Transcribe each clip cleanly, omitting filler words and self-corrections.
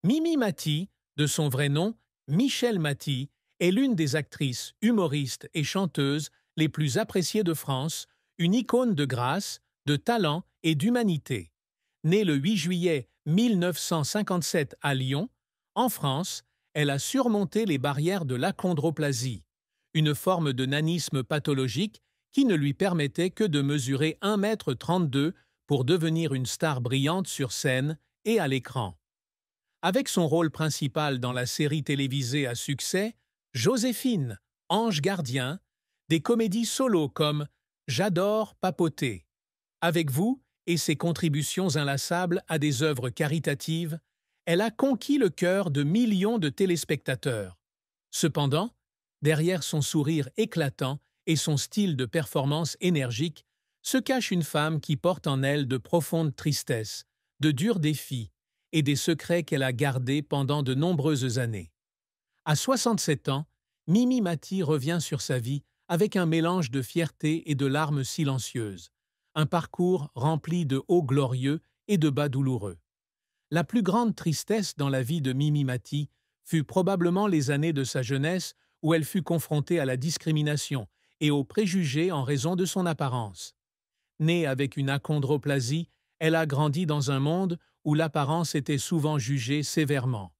Mimi Mati, de son vrai nom Michèle Mati, est l'une des actrices, humoristes et chanteuses les plus appréciées de France, une icône de grâce, de talent et d'humanité. Née le 8 juillet 1957 à Lyon, en France, elle a surmonté les barrières de l'achondroplasie, une forme de nanisme pathologique qui ne lui permettait que de mesurer 1,32 m pour devenir une star brillante sur scène et à l'écran. Avec son rôle principal dans la série télévisée à succès Joséphine, Ange gardien, des comédies solo comme J'adore papoter, Avec vous et ses contributions inlassables à des œuvres caritatives, elle a conquis le cœur de millions de téléspectateurs. Cependant, derrière son sourire éclatant et son style de performance énergique, se cache une femme qui porte en elle de profondes tristesses, de durs défis et des secrets qu'elle a gardés pendant de nombreuses années. À 67 ans, Mimi Mati revient sur sa vie avec un mélange de fierté et de larmes silencieuses, un parcours rempli de hauts glorieux et de bas douloureux. La plus grande tristesse dans la vie de Mimi Mati fut probablement les années de sa jeunesse où elle fut confrontée à la discrimination et aux préjugés en raison de son apparence. Née avec une achondroplasie, elle a grandi dans un monde où l'apparence était souvent jugée sévèrement.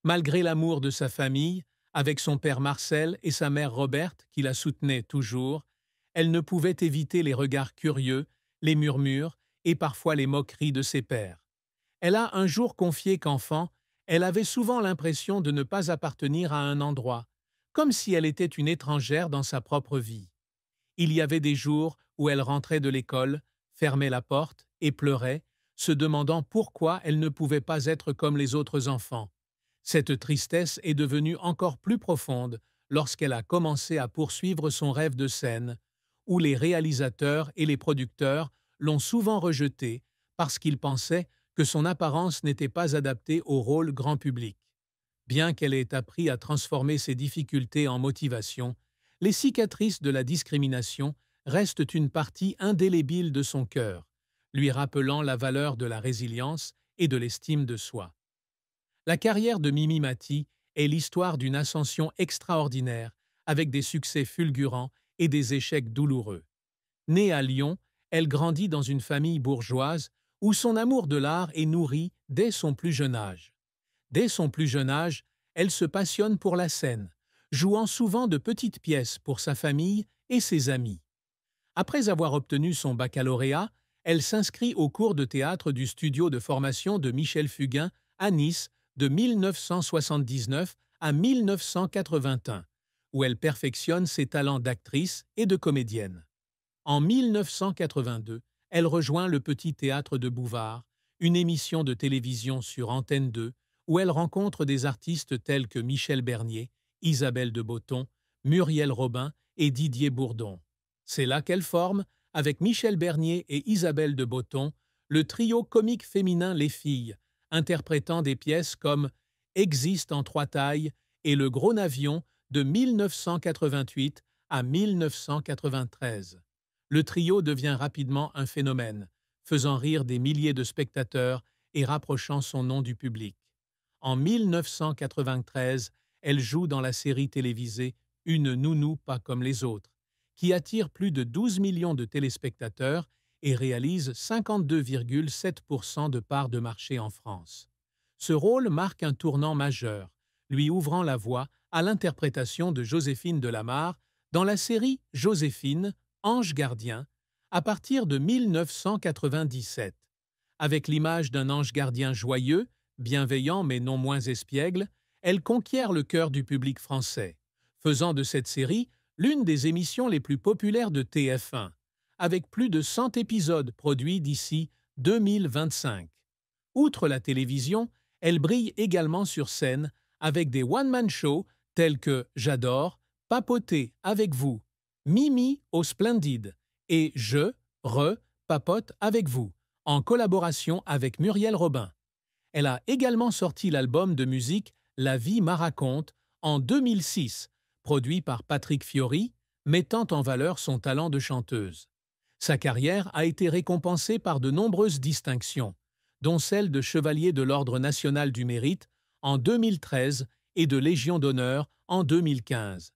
Malgré l'amour de sa famille, avec son père Marcel et sa mère Roberte qui la soutenaient toujours, elle ne pouvait éviter les regards curieux, les murmures et parfois les moqueries de ses pairs. Elle a un jour confié qu'enfant, elle avait souvent l'impression de ne pas appartenir à un endroit, comme si elle était une étrangère dans sa propre vie. Il y avait des jours où elle rentrait de l'école, fermait la porte et pleurait, se demandant pourquoi elle ne pouvait pas être comme les autres enfants. Cette tristesse est devenue encore plus profonde lorsqu'elle a commencé à poursuivre son rêve de scène, où les réalisateurs et les producteurs l'ont souvent rejetée parce qu'ils pensaient que son apparence n'était pas adaptée au rôle grand public. Bien qu'elle ait appris à transformer ses difficultés en motivation, les cicatrices de la discrimination restent une partie indélébile de son cœur, lui rappelant la valeur de la résilience et de l'estime de soi. La carrière de Mimi Mati est l'histoire d'une ascension extraordinaire, avec des succès fulgurants et des échecs douloureux. Née à Lyon, elle grandit dans une famille bourgeoise où son amour de l'art est nourri dès son plus jeune âge. Dès son plus jeune âge, elle se passionne pour la scène, jouant souvent de petites pièces pour sa famille et ses amis. Après avoir obtenu son baccalauréat, elle s'inscrit au cours de théâtre du studio de formation de Michel Fugain à Nice de 1979 à 1981, où elle perfectionne ses talents d'actrice et de comédienne. En 1982, elle rejoint le Petit Théâtre de Bouvard, une émission de télévision sur Antenne 2, où elle rencontre des artistes tels que Michel Bernier, Isabelle de Botton, Muriel Robin et Didier Bourdon. C'est là qu'elle forme, avec Michel Bernier et Isabelle de Botton, le trio comique féminin Les Filles, interprétant des pièces comme Existe en trois tailles et Le Gros Navion de 1988 à 1993. Le trio devient rapidement un phénomène, faisant rire des milliers de spectateurs et rapprochant son nom du public. En 1993, elle joue dans la série télévisée Une nounou pas comme les autres, qui attire plus de 12 millions de téléspectateurs et réalise 52,7% de part de marché en France. Ce rôle marque un tournant majeur, lui ouvrant la voie à l'interprétation de Joséphine Delamarre dans la série Joséphine, Ange gardien, à partir de 1997. Avec l'image d'un ange gardien joyeux, bienveillant mais non moins espiègle, elle conquiert le cœur du public français, faisant de cette série l'une des émissions les plus populaires de TF1, avec plus de 100 épisodes produits d'ici 2025. Outre la télévision, elle brille également sur scène avec des one-man shows tels que J'adore, Papoter avec vous, Mimi au Splendide et papote avec vous, en collaboration avec Muriel Robin. Elle a également sorti l'album de musique La vie m'a raconte en 2006, produit par Patrick Fiori, mettant en valeur son talent de chanteuse. Sa carrière a été récompensée par de nombreuses distinctions, dont celle de Chevalier de l'Ordre national du Mérite en 2013 et de Légion d'honneur en 2015,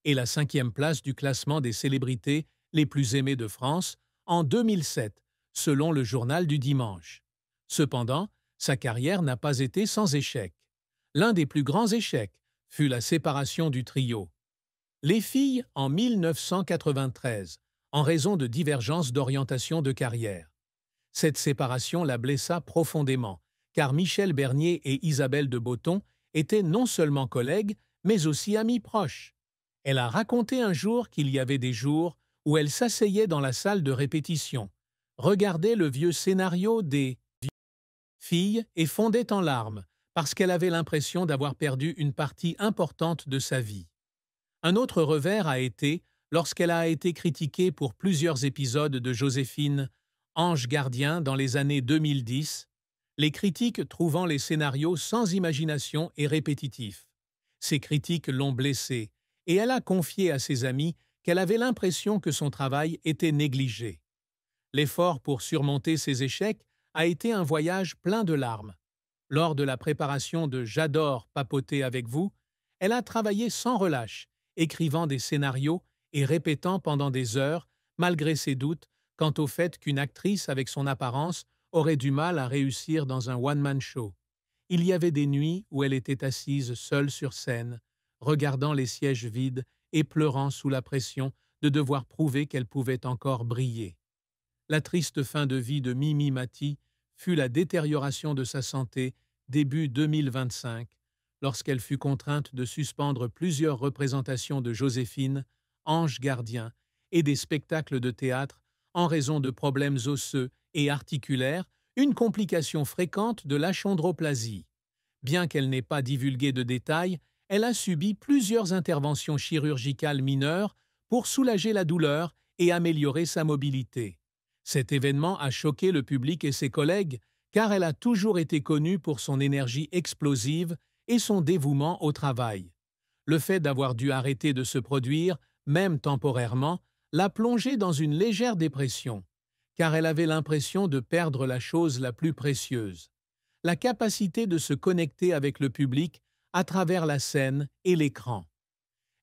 et la 5e place du classement des célébrités les plus aimées de France en 2007, selon le Journal du Dimanche. Cependant, sa carrière n'a pas été sans échec. L'un des plus grands échecs fut la séparation du trio. Les filles en 1993, en raison de divergences d'orientation de carrière. Cette séparation la blessa profondément, car Michel Bernier et Isabelle de Botton étaient non seulement collègues, mais aussi amis proches. Elle a raconté un jour qu'il y avait des jours où elle s'asseyait dans la salle de répétition, regardait le vieux scénario des filles et fondait en larmes, parce qu'elle avait l'impression d'avoir perdu une partie importante de sa vie. Un autre revers a été lorsqu'elle a été critiquée pour plusieurs épisodes de Joséphine, Ange gardien dans les années 2010, les critiques trouvant les scénarios sans imagination et répétitifs. Ces critiques l'ont blessée, et elle a confié à ses amis qu'elle avait l'impression que son travail était négligé. L'effort pour surmonter ces échecs a été un voyage plein de larmes. Lors de la préparation de J'adore papoter avec vous, elle a travaillé sans relâche, écrivant des scénarios et répétant pendant des heures, malgré ses doutes, quant au fait qu'une actrice avec son apparence aurait du mal à réussir dans un one-man show. Il y avait des nuits où elle était assise seule sur scène, regardant les sièges vides et pleurant sous la pression de devoir prouver qu'elle pouvait encore briller. La triste fin de vie de Mimi Mati fut la détérioration de sa santé début 2025, lorsqu'elle fut contrainte de suspendre plusieurs représentations de Joséphine, Ange gardien, et des spectacles de théâtre en raison de problèmes osseux et articulaires, une complication fréquente de l'achondroplasie. Bien qu'elle n'ait pas divulgué de détails, elle a subi plusieurs interventions chirurgicales mineures pour soulager la douleur et améliorer sa mobilité. Cet événement a choqué le public et ses collègues, car elle a toujours été connue pour son énergie explosive et son dévouement au travail. Le fait d'avoir dû arrêter de se produire, même temporairement, l'a plongée dans une légère dépression, car elle avait l'impression de perdre la chose la plus précieuse, la capacité de se connecter avec le public à travers la scène et l'écran.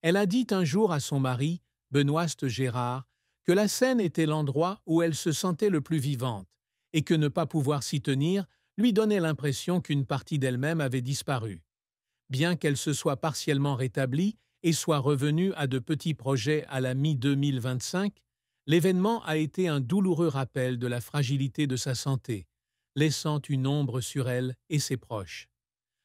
Elle a dit un jour à son mari, Benoît Gérard, que la scène était l'endroit où elle se sentait le plus vivante, et que ne pas pouvoir s'y tenir lui donnait l'impression qu'une partie d'elle-même avait disparu. Bien qu'elle se soit partiellement rétablie et soit revenue à de petits projets à la mi-2025, l'événement a été un douloureux rappel de la fragilité de sa santé, laissant une ombre sur elle et ses proches.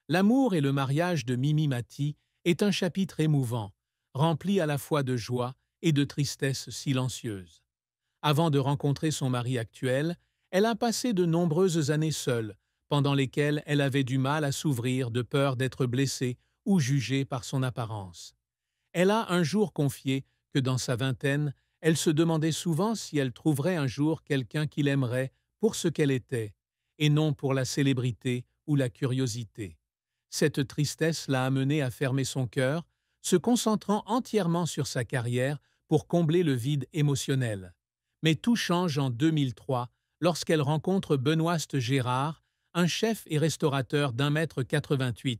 L'amour et le mariage de Mimi Mati est un chapitre émouvant, rempli à la fois de joie et de tristesse silencieuse. Avant de rencontrer son mari actuel, elle a passé de nombreuses années seule, pendant lesquelles elle avait du mal à s'ouvrir de peur d'être blessée ou jugée par son apparence. Elle a un jour confié que dans sa vingtaine, elle se demandait souvent si elle trouverait un jour quelqu'un qui l'aimerait pour ce qu'elle était, et non pour la célébrité ou la curiosité. Cette tristesse l'a amenée à fermer son cœur, se concentrant entièrement sur sa carrière pour combler le vide émotionnel. Mais tout change en 2003 lorsqu'elle rencontre Benoît Gérard, un chef et restaurateur d'1,88 m,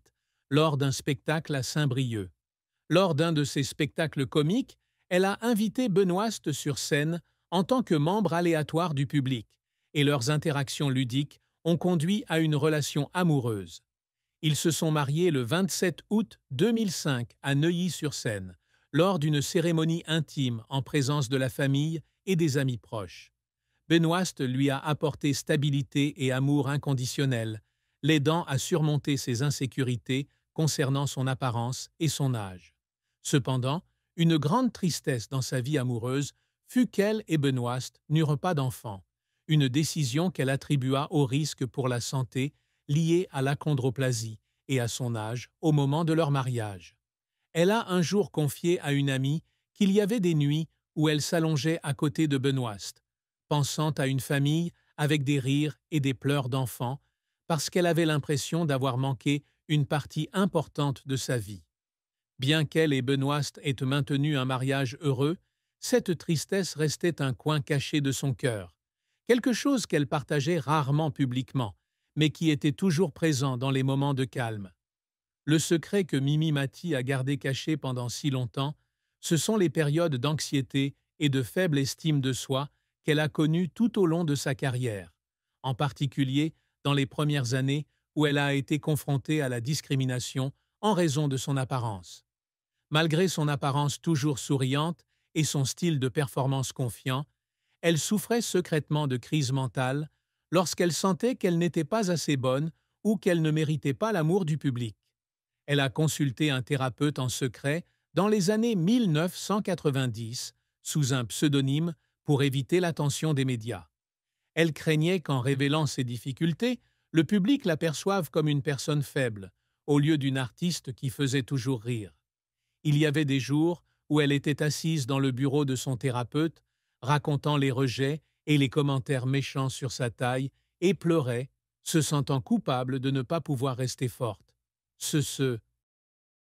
lors d'un spectacle à Saint-Brieuc. Lors d'un de ses spectacles comiques, elle a invité Benoît sur scène en tant que membre aléatoire du public, et leurs interactions ludiques ont conduit à une relation amoureuse. Ils se sont mariés le 27 août 2005 à Neuilly-sur-Seine, lors d'une cérémonie intime en présence de la famille et des amis proches. Benoît lui a apporté stabilité et amour inconditionnel, l'aidant à surmonter ses insécurités concernant son apparence et son âge. Cependant, une grande tristesse dans sa vie amoureuse fut qu'elle et Benoît n'eurent pas d'enfant, une décision qu'elle attribua au risque pour la santé lié à l'achondroplasie et à son âge au moment de leur mariage. Elle a un jour confié à une amie qu'il y avait des nuits où elle s'allongeait à côté de Benoît, pensant à une famille avec des rires et des pleurs d'enfants, parce qu'elle avait l'impression d'avoir manqué une partie importante de sa vie. Bien qu'elle et Benoît aient maintenu un mariage heureux, cette tristesse restait un coin caché de son cœur, quelque chose qu'elle partageait rarement publiquement, mais qui était toujours présent dans les moments de calme. Le secret que Mimi Mati a gardé caché pendant si longtemps, ce sont les périodes d'anxiété et de faible estime de soi qu'elle a connues tout au long de sa carrière, en particulier dans les premières années où elle a été confrontée à la discrimination en raison de son apparence. Malgré son apparence toujours souriante et son style de performance confiant, elle souffrait secrètement de crises mentales lorsqu'elle sentait qu'elle n'était pas assez bonne ou qu'elle ne méritait pas l'amour du public. Elle a consulté un thérapeute en secret dans les années 1990 sous un pseudonyme pour éviter l'attention des médias. Elle craignait qu'en révélant ses difficultés, le public l'aperçoive comme une personne faible, au lieu d'une artiste qui faisait toujours rire. Il y avait des jours où elle était assise dans le bureau de son thérapeute, racontant les rejets et les commentaires méchants sur sa taille, et pleurait, se sentant coupable de ne pas pouvoir rester forte. Ce